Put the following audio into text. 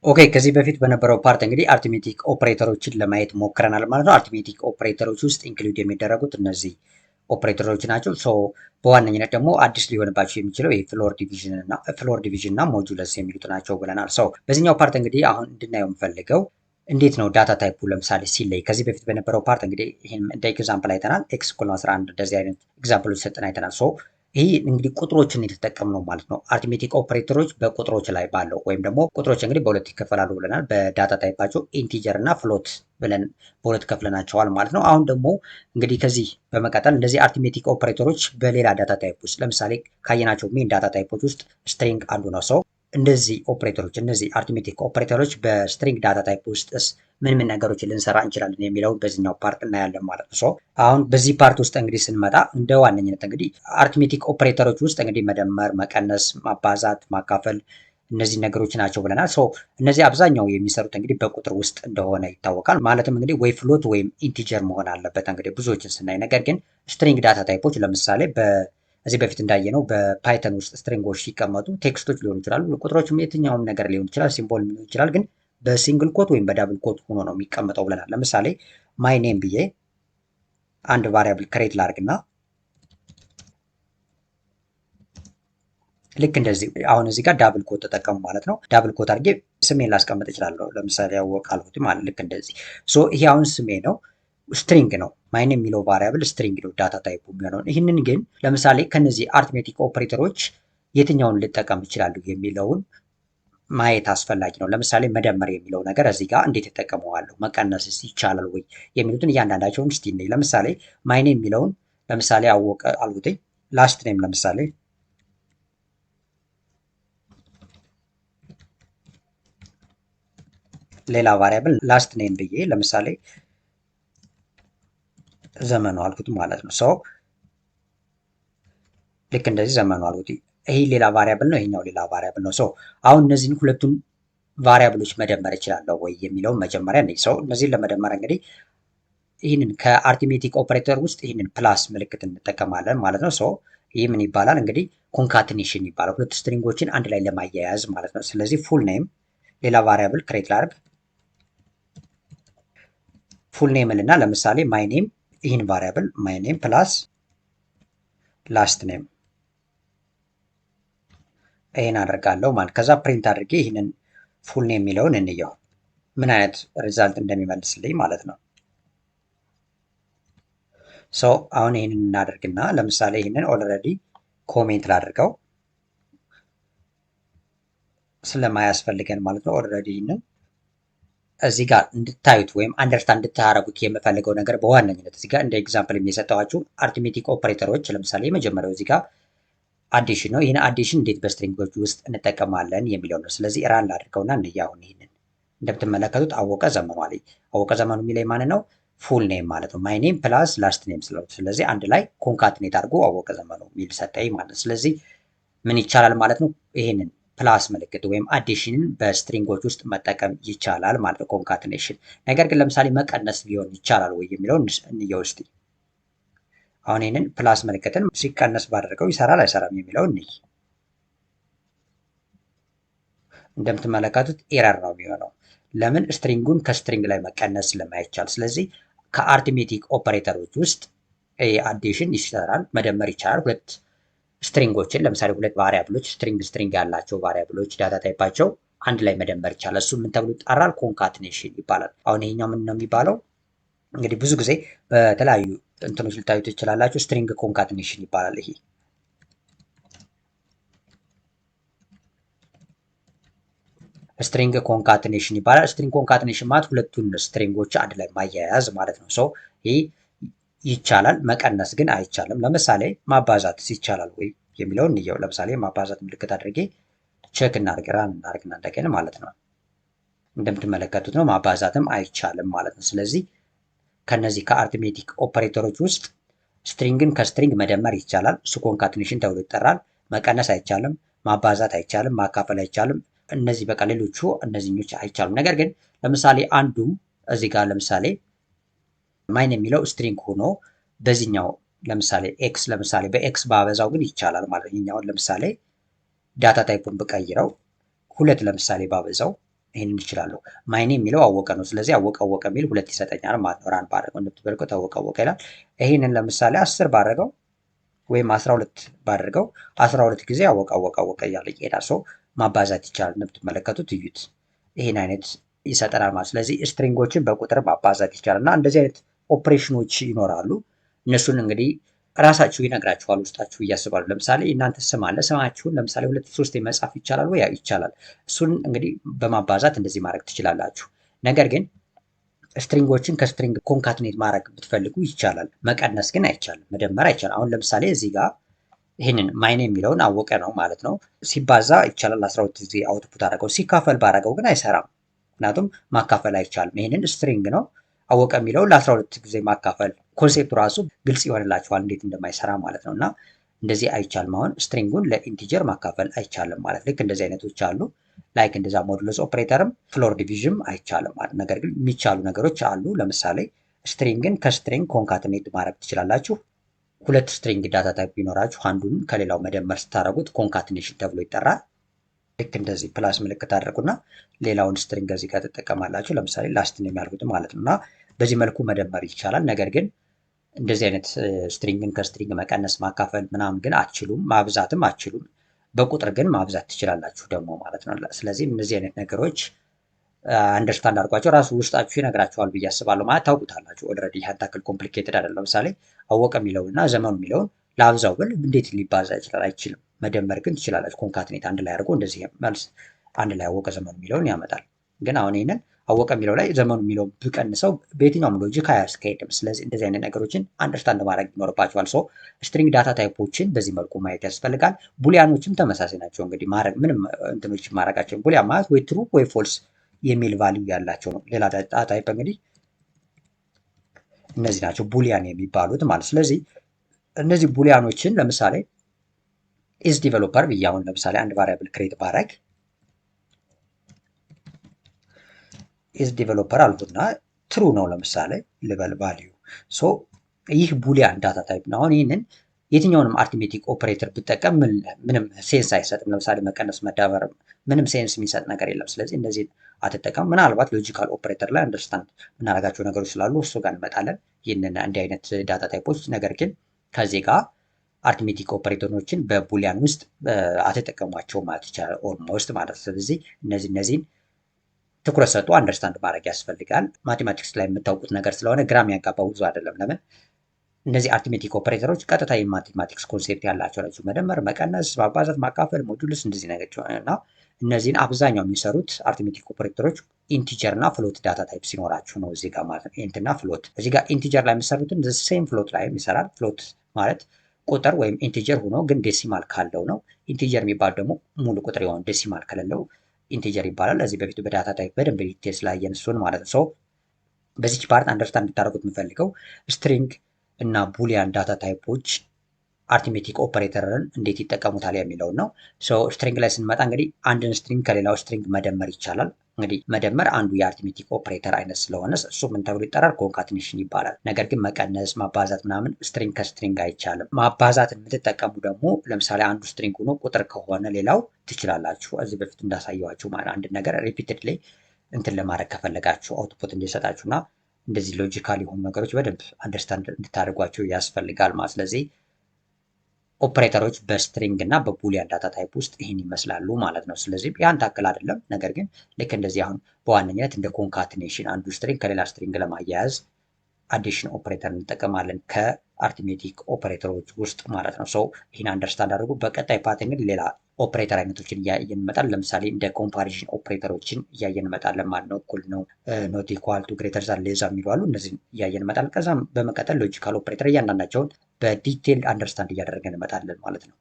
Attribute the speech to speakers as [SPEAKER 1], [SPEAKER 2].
[SPEAKER 1] ኦኬ ከዚህ በፊት በነበረው ፓርት እንግዲህ አርትሜቲክ ኦፕሬተሮችን ለማየት ሞክረናል ማለት ነው። አርትሜቲክ ኦፕሬተሮች ውስጥ ኢንክሉድ የሚደረጉት እነዚህ ኦፕሬተሮች ናቸው። ሶ በዋነኝነት ደግሞ አዲስ ሊሆንባቸው የሚችለው ይህ ፍሎር ዲቪዥን እና ሞጁለስ የሚሉት ናቸው ብለናል። ሶ በዚህኛው ፓርት እንግዲህ አሁን እንድናየው የምፈልገው እንዴት ነው ዳታ ታይፑ ለምሳሌ ሲለይ። ከዚህ በፊት በነበረው ፓርት እንግዲህ ይህን እንደ ኤግዛምፕል አይተናል። ኤክስ እኩል 11 እንደዚህ አይነት ኤግዛምፕሎች ሰጥን አይተናል። ሶ ይህ እንግዲህ ቁጥሮችን የተጠቀምነው ማለት ነው። አርትሜቲክ ኦፕሬተሮች በቁጥሮች ላይ ባለው ወይም ደግሞ ቁጥሮች እንግዲህ በሁለት ይከፈላሉ ብለናል። በዳታ ታይፓቸው ኢንቲጀር እና ፍሎት ብለን በሁለት ከፍለናቸዋል ማለት ነው። አሁን ደግሞ እንግዲህ ከዚህ በመቀጠል እንደዚህ አርትሜቲክ ኦፕሬተሮች በሌላ ዳታ ታይፕ ውስጥ ለምሳሌ ካየናቸው ሜን ዳታ ታይፖች ውስጥ ስትሪንግ አንዱ ነው። ሰው እንደዚህ ኦፕሬተሮች እነዚህ አርትሜቲክ ኦፕሬተሮች በስትሪንግ ዳታ ታይፕ ውስጥስ ምን ምን ነገሮችን ልንሰራ እንችላለን የሚለውን በዚህኛው ፓርት እናያለን ማለት ነው። አሁን በዚህ ፓርት ውስጥ እንግዲህ ስንመጣ እንደ ዋነኝነት እንግዲህ አርትሜቲክ ኦፕሬተሮች ውስጥ እንግዲህ መደመር፣ መቀነስ፣ ማባዛት፣ ማካፈል እነዚህ ነገሮች ናቸው ብለናል። እነዚህ አብዛኛው የሚሰሩት እንግዲህ በቁጥር ውስጥ እንደሆነ ይታወቃል። ማለትም እንግዲህ ወይ ፍሎት ወይም ኢንቲጀር መሆን አለበት እንግዲህ ብዙዎችን ስናይ። ነገር ግን ስትሪንግ ዳታ ታይፖች ለምሳሌ እዚህ በፊት እንዳየነው በፓይተን ውስጥ ስትሪንጎች ሲቀመጡ ቴክስቶች ሊሆኑ ይችላሉ፣ ቁጥሮችም የትኛውም ነገር ሊሆን ይችላል፣ ሲምቦል ሊሆን ይችላል። ግን በሲንግል ኮት ወይም በዳብል ኮት ሆኖ ነው የሚቀመጠው ብለናል። ለምሳሌ ማይ ኔም ብዬ አንድ ቫሪያብል ክሬት ላድርግና ልክ እንደዚህ አሁን እዚህ ጋር ዳብል ኮት ተጠቀሙ ማለት ነው። ዳብል ኮት አድርጌ ስሜን ላስቀምጥ እችላለሁ። ለምሳሌ ያወቃልሁት ማለት ልክ እንደዚህ። ይሄ አሁን ስሜ ነው፣ ስትሪንግ ነው። ማይን የሚለው ቫሪያብል ስትሪንግ ነው ዳታ ታይፑ የሚሆነው። ይህንን ግን ለምሳሌ ከነዚህ አርትሜቲክ ኦፕሬተሮች የትኛውን ልጠቀም ይችላሉ የሚለውን ማየት አስፈላጊ ነው። ለምሳሌ መደመር የሚለው ነገር እዚህ ጋር እንዴት እጠቀመዋለሁ፣ መቀነስስ ይቻላል ወይ የሚሉትን እያንዳንዳቸውን እስቲ እንይ። ለምሳሌ ማይን የሚለውን ለምሳሌ አወቀ አልሁትኝ። ላስት ኔም ለምሳሌ ሌላ ቫሪያብል ላስት ኔም ብዬ ለምሳሌ ዘመኑ አልኩት ማለት ነው። ልክ እንደዚህ ዘመኑ አልኩት። ይሄ ሌላ ቫሪያብል ነው፣ ይሄኛው ሌላ ቫሪያብል ነው። አሁን እነዚህን ሁለቱን ቫሪያብሎች መደመር እችላለሁ ወይ የሚለውን መጀመሪያ ነኝ። እነዚህን ለመደመር እንግዲህ ይህንን ከአርትሜቲክ ኦፕሬተር ውስጥ ይህንን ፕላስ ምልክት እንጠቀማለን ማለት ነው። ይህ ምን ይባላል እንግዲህ ኮንካትኔሽን ይባላል። ሁለት ስትሪንጎችን አንድ ላይ ለማያያዝ ማለት ነው። ስለዚህ ፉል ኔም ሌላ ቫሪያብል ክሬት ላድርግ። ፉል ኔም እና ለምሳሌ ማይ ኔም ይህን ቫሪያብል ማይ ኔም ፕላስ ላስት ኔም ይህን አደርጋለሁ ማለት ከዛ ፕሪንት አድርጌ ይህንን ፉል ኔም የሚለውን እንየው ምን አይነት ሪዛልት እንደሚመልስልኝ ማለት ነው። አሁን ይህንን እናደርግና ለምሳሌ ይህንን ኦልሬዲ ኮሜንት ላድርገው ስለማያስፈልገን ማለት ነው። ኦልሬዲ ይህንን እዚህ ጋር እንድታዩት ወይም አንደርስታንድ እንድታረጉት የምፈልገው ነገር በዋነኝነት እዚህ ጋር እንደ ኤግዛምፕል የሚሰጠዋችሁ አርትሜቲክ ኦፕሬተሮች ለምሳሌ የመጀመሪያው እዚህ ጋር አዲሽን ነው። ይህን አዲሽን እንዴት በስትሪንጎች ውስጥ እንጠቀማለን የሚለው ነው። ስለዚህ ራን ላድርገውና እንያሁን ይህንን እንደምትመለከቱት አወቀ ዘመኑ አለኝ። አወቀ ዘመኑ የሚለኝ ማን ነው? ፉል ኔም ማለት ነው። ማይ ኔም ፕላስ ላስት ኔም ስለሆነ ስለዚህ አንድ ላይ ኮንካትኔት አድርጎ አወቀ ዘመኑ የሚል ሰጠኝ ማለት ነው። ስለዚህ ምን ይቻላል ማለት ነው? ይህንን ፕላስ ምልክት ወይም አዲሽንን በስትሪንጎች ውስጥ መጠቀም ይቻላል ማለት ነው፣ ኮንካትኔሽን። ነገር ግን ለምሳሌ መቀነስ ሊሆን ይቻላል ወይ የሚለውን እንየው እስቲ። አሁን ይህንን ፕላስ ምልክትን ሲቀነስ ባደረገው ይሰራል አይሰራም የሚለው እንይ። እንደምትመለከቱት ኤረር ነው የሚሆነው። ለምን? ስትሪንጉን ከስትሪንግ ላይ መቀነስ ስለማይቻል። ስለዚህ ከአርትሜቲክ ኦፐሬተሮች ውስጥ አዲሽን ይሰራል፣ መደመር ይቻላል። ሁለት ስትሪንጎችን ለምሳሌ ሁለት ቫሪያብሎች ስትሪንግ ያላቸው ቫሪያብሎች ዳታ ታይፓቸው አንድ ላይ መደመር ይቻላል። እሱ ምን ተብሎ ይጠራል? ኮንካትኔሽን ይባላል። አሁን ይሄኛው ምን ነው የሚባለው? እንግዲህ ብዙ ጊዜ በተለያዩ እንትኖች ልታዩት ትችላላችሁ። ስትሪንግ ኮንካትኔሽን ይባላል። ይሄ ስትሪንግ ኮንካትኔሽን ይባላል። ስትሪንግ ኮንካትኔሽን ማለት ሁለቱን ስትሪንጎች አንድ ላይ ማያያዝ ማለት ነው። ይህ ይቻላል፣ መቀነስ ግን አይቻልም። ለምሳሌ ማባዛት ይቻላል ወይ የሚለውን እንየው። ለምሳሌ ማባዛት ምልክት አድርጌ ቼክ እናድርግና እንደገና ማለት ነው። እንደምትመለከቱት ነው ማባዛትም አይቻልም ማለት ነው። ስለዚህ ከነዚህ ከአርትሜቲክ ኦፐሬተሮች ውስጥ ስትሪንግን ከስትሪንግ መደመር ይቻላል፣ እሱ ኮንካትኔሽን ተብሎ ይጠራል። መቀነስ አይቻልም፣ ማባዛት አይቻልም፣ ማካፈል አይቻልም። እነዚህ በቃ ሌሎቹ እነዚህኞች አይቻሉም። ነገር ግን ለምሳሌ አንዱ እዚህ ጋር ለምሳሌ ማይን የሚለው ስትሪንግ ሆኖ በዚህኛው ለምሳሌ ኤክስ ለምሳሌ በኤክስ ባበዛው ግን ይቻላል ማለት ነው። ይሄኛውን ለምሳሌ ዳታ ታይፑን ብቀይረው ሁለት ለምሳሌ ባበዛው ይህንን ይችላለሁ። ማይኔ የሚለው አወቀ ነው። ስለዚህ አወቀ የሚል 2 ይሰጠኛል ማለት ነው። ራን ባደረገው እንደምትመለከቱት አወቀ ይላል። ይህንን ለምሳሌ 10 ባደረገው ወይም 12 ባደረገው 12 ጊዜ አወቀ እያለ ይሄዳል። ሰው ማባዛት ይቻላል። እንደምትመለከቱት እዩት። ይህን አይነት ይሰጠናል ማለት። ስለዚህ ስትሪንጎችን በቁጥር ማባዛት ይቻላል እና እንደዚህ አይነት ኦፕሬሽኖች ይኖራሉ። እነሱን እንግዲህ ራሳችሁ ይነግራችኋል ውስጣችሁ እያስባሉ። ለምሳሌ እናንተ ስም አለ። ስማችሁን ለምሳሌ 2 3 መጻፍ ይቻላል ወይ? ይቻላል። እሱን እንግዲህ በማባዛት እንደዚህ ማድረግ ትችላላችሁ። ነገር ግን ስትሪንጎችን ከስትሪንግ ኮንካትኔት ማድረግ ብትፈልጉ ይቻላል። መቀነስ ግን አይቻልም። መደመር አይቻልም። አሁን ለምሳሌ እዚህ ጋር ይህንን ማይን የሚለውን አወቀ ነው ማለት ነው። ሲባዛ ይቻላል 12 ጊዜ አውትፑት አደረገው። ሲካፈል ባደረገው ግን አይሰራም። ምክንያቱም ማካፈል አይቻልም። ይህንን ስትሪንግ ነው አወቀ የሚለውን ለ12 ጊዜ ማካፈል ኮንሴፕቱ ራሱ ግልጽ ይሆንላችኋል እንዴት እንደማይሰራ ማለት ነው። እና እንደዚህ አይቻልም። አሁን ስትሪንጉን ለኢንቲጀር ማካፈል አይቻልም ማለት ልክ እንደዚህ አይነቶች አሉ። ላይክ እንደዛ ሞዱለስ ኦፕሬተርም ፍሎር ዲቪዥን አይቻልም ማለት። ነገር ግን የሚቻሉ ነገሮች አሉ። ለምሳሌ ስትሪንግን ከስትሪንግ ኮንካትኔት ማድረግ ትችላላችሁ። 2 ስትሪንግ ዳታ ታይፕ ቢኖራችሁ አንዱን ከሌላው መደመር ስታደረጉት ኮንካትኔሽን ተብሎ ይጠራል። ልክ እንደዚህ ፕላስ ምልክት አድርጉና ሌላውን ስትሪንግ እዚህ ጋር ትጠቀማላችሁ። ለምሳሌ ላስትን የሚያልኩት ማለት ነው። እና በዚህ መልኩ መደመር ይቻላል። ነገር ግን እንደዚህ አይነት ስትሪንግን ከስትሪንግ መቀነስ ማካፈል ምናምን ግን አትችሉም። ማብዛትም አትችሉም። በቁጥር ግን ማብዛት ትችላላችሁ ደግሞ ማለት ነው። ስለዚህ እነዚህ አይነት ነገሮች አንደርስታንድ አድርጓቸው ራሱ ውስጣችሁ ይነግራችኋል ብዬ አስባለሁ። ማለት ታውቁታላችሁ ኦልሬዲ። ይህን ታክል ኮምፕሊኬትድ አይደለም። ለምሳሌ አወቀ የሚለውንና ዘመኑ የሚለውን ለአብዛው ብል እንዴት ሊባዛ ይችላል? አይችልም። መደመር ግን ትችላላችሁ። ኮንካትኔት አንድ ላይ አድርጎ እንደዚህ መልስ አንድ ላይ አወቀ ዘመኑ የሚለውን ያመጣል። ግን አሁን ይህንን አወቀ የሚለው ላይ ዘመኑ የሚለው ብቀንሰው በየትኛውም ሎጂክ አያስካሄድም። ስለዚህ እንደዚህ አይነት ነገሮችን አንደርስታንድ ማድረግ ይኖርባቸዋል። ሰው ስትሪንግ ዳታ ታይፖችን በዚህ መልኩ ማየት ያስፈልጋል። ቡሊያኖችም ተመሳሳይ ናቸው። እንግዲህ ማድረግ ምንም እንትኖች ማድረጋቸው ቡሊያን ማለት ወይ ትሩ ወይ ፎልስ የሚል ቫልዩ ያላቸው ነው። ሌላ ዳታ ታይፕ እንግዲህ እነዚህ ናቸው ቡሊያን የሚባሉት ማለት። ስለዚህ እነዚህ ቡሊያኖችን ለምሳሌ ኢዝ ዲቨሎፐር ብዬ አሁን ለምሳሌ አንድ ቫሪያብል ክሬት ባረግ ኢዝ ዲቨሎፐር አልኩና ትሩ ነው ለምሳሌ ልበል ቫልዩ። ሶ ይህ ቡሊያን ዳታ ታይፕ ነው። አሁን ይህንን የትኛውንም አርትሜቲክ ኦፕሬተር ብጠቀም ምንም ሴንስ አይሰጥም። ለምሳሌ መቀነስ፣ መዳመር ምንም ሴንስ የሚሰጥ ነገር የለም። ስለዚህ እነዚህ አትጠቀም። ምናልባት ሎጂካል ኦፕሬተር ላይ አንደርስታንድ የምናደርጋቸው ነገሮች ስላሉ እሱ ጋር እንመጣለን። ይህንን እንዲህ አይነት ዳታ ታይፖች ነገር ግን ከዚህ ጋር አርትሜቲክ ኦፕሬተሮችን በቡሊያን ውስጥ አትጠቀሟቸው ማለት ይቻላል ኦልሞስት ማለት። ስለዚህ እነዚህን ትኩረት ሰጥቶ አንደርስታንድ ማድረግ ያስፈልጋል። ማቴማቲክስ ላይ የምታውቁት ነገር ስለሆነ ግራም ያጋባው ብዙ አይደለም። ለምን እነዚህ አርትሜቲክ ኦፕሬተሮች ቀጥታ የማቴማቲክስ ኮንሴፕት ያላቸው ናቸው። መደመር፣ መቀነስ፣ ማባዛት፣ ማካፈል፣ ሞዱልስ እንደዚህ ነገር እና እነዚህን አብዛኛው የሚሰሩት አርትሜቲክ ኦፕሬተሮች ኢንቲጀር እና ፍሎት ዳታ ታይፕ ሲኖራችሁ ነው። እዚህ ጋር ማለት ነው ኢንት እና ፍሎት። እዚህ ጋር ኢንቲጀር ላይ የሚሰሩትን ሴም ፍሎት ላይ ይሰራል። ፍሎት ማለት ቁጥር ወይም ኢንቲጀር ሆኖ ግን ዴሲማል ካለው ነው። ኢንቲጀር የሚባል ደግሞ ሙሉ ቁጥር የሆነ ዴሲማል ከሌለው ኢንቲጀር ይባላል። እዚህ በፊት በዳታ ታይፕ በደንብ ዲቴል ስላየን እሱን ማለት ነው። በዚች ፓርት አንደርስታንድ እንድታደርጉት የምፈልገው ስትሪንግ እና ቡሊያን ዳታ ታይፖች አርትሜቲክ ኦፐሬተርን እንዴት ይጠቀሙታል የሚለውን ነው። ስትሪንግ ላይ ስንመጣ እንግዲህ አንድን ስትሪንግ ከሌላው ስትሪንግ መደመር ይቻላል። እንግዲህ መደመር አንዱ የአርትሜቲክ ኦፐሬተር አይነት ስለሆነ እሱ ምን ተብሎ ይጠራል? ኮንካትኔሽን ይባላል። ነገር ግን መቀነስ፣ ማባዛት ምናምን ስትሪንግ ከስትሪንግ አይቻልም። ማባዛት የምትጠቀሙ ደግሞ ለምሳሌ አንዱ ስትሪንግ ሆኖ ቁጥር ከሆነ ሌላው ትችላላችሁ። እዚህ በፊት እንዳሳየዋችሁ ማለት አንድ ነገር ሪፒትድ ላይ እንትን ለማድረግ ከፈለጋችሁ አውትፑት እንዲሰጣችሁ እና እንደዚህ ሎጂካል የሆኑ ነገሮች በደንብ አንደርስታንድ እንድታደርጓቸው ያስፈልጋል ማለት። ስለዚህ ኦፕሬተሮች በስትሪንግ እና በቡሊያን ዳታ ታይፕ ውስጥ ይህን ይመስላሉ ማለት ነው። ስለዚህ ያን ታክል አይደለም። ነገር ግን ልክ እንደዚህ አሁን በዋነኝነት እንደ ኮንካትኔሽን አንዱ ስትሪንግ ከሌላ ስትሪንግ ለማያያዝ አዲሽን ኦፕሬተር እንጠቀማለን ከአርትሜቲክ ኦፕሬተሮች ውስጥ ማለት ነው። ይህን አንደርስታንድ አድርጉ። በቀጣይ ፓርት እንግዲህ ሌላ ኦፕሬተር አይነቶችን እያየን እንመጣለን። ለምሳሌ እንደ ኮምፓሪዥን ኦፕሬተሮችን እያየን እንመጣለን ማለት ነው። እኩል ነው፣ ኖት ኢኳል ቱ፣ ግሬተር ዛን፣ ሌዛ የሚሉ አሉ። እነዚህን እያየን እንመጣለን። ከዛም በመቀጠል ሎጂካል ኦፕሬተር እያንዳንዳቸውን በዲቴል አንደርስታንድ እያደረገን እንመጣለን ማለት ነው።